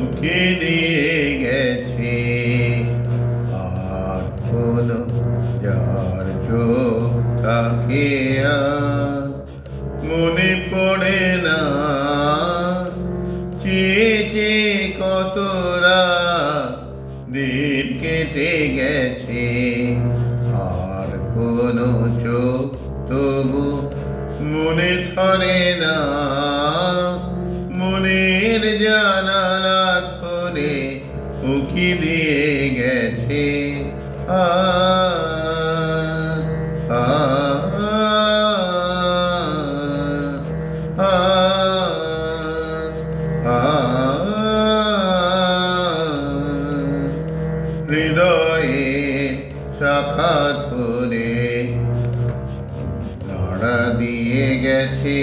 উকি দিয়ে গেছে। আর কোনো যার চোখ তাকে আর মনে পড়ে না। চেয়ে চেয়ে কত রাত দিন কেটে গেছে। আর কোনো চোখ তবু মনে ধরে না। মনের জানালা ধরে উকি দিয়ে গেছে। আ আ আ আ হৃদয়ে শাখা ধরে নাড়া দিয়ে গেছে।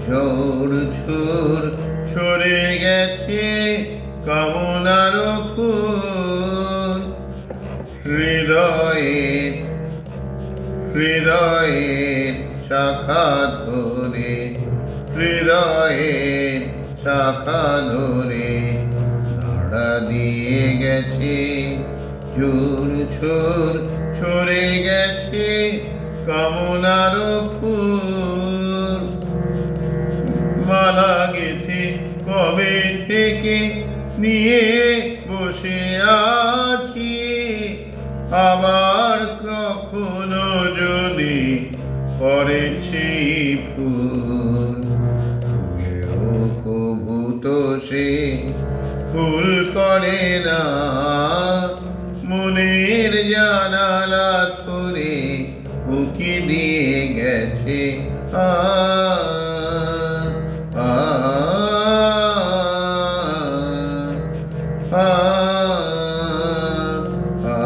ঝোড় ঝুর সরে গেছে কামনার ফুল। হৃদয়ের শাখা ধরে, হৃদয়ের শাখা ধরে নাড়া দিয়ে গেছে। ঝুর ঝুর সরে গেছে কামনার ফুল। মালা গেথে কবে থেকে নিয়ে বসে আছি। আবার কখনো যদি পড়েছি ফুল। ফুলেও কবু তো সে ফুল করে না। মনের জানালা ধরে উকি দিয়ে গেছে। আ আ আ আ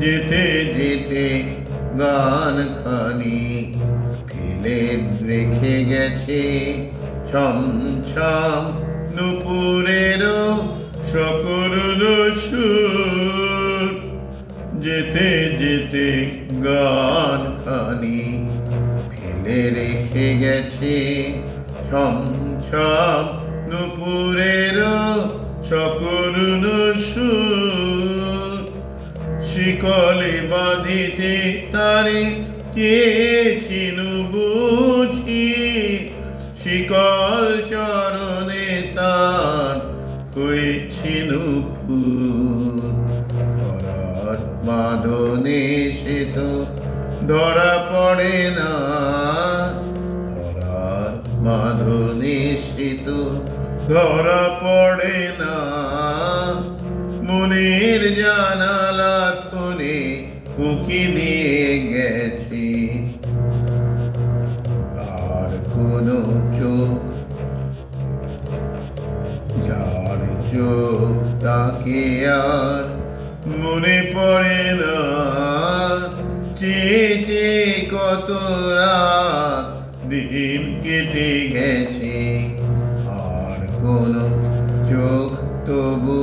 যেতে যেতে গান খানি ফেলে রেখে গেছে। ছমছম নুপুরেরও সকরুণ সুর। যেতে যেতে গান খানি ফেলে রেখে গেছে। ছমছম নুপুরেরও সকরুণ সুর। শিকলে বাঁধিতে তারে চেয়েছিনু বুঝি। শিকল চরণে তার হয়েছিনু ফুল। ধরার বাঁধনে সে তো ধরা পড়ে না। ধরার বাঁধনে সে তো ধরা পড়ে না। মনের জানালা ধরে উকি দিয়ে গেছে। আর কোনো চোখ যার চোখ তাকে আর মনে পড়ে না। চেয়ে চেয়ে কত রাত দিন কেটে গেছে। আর কোনো চোখ তবু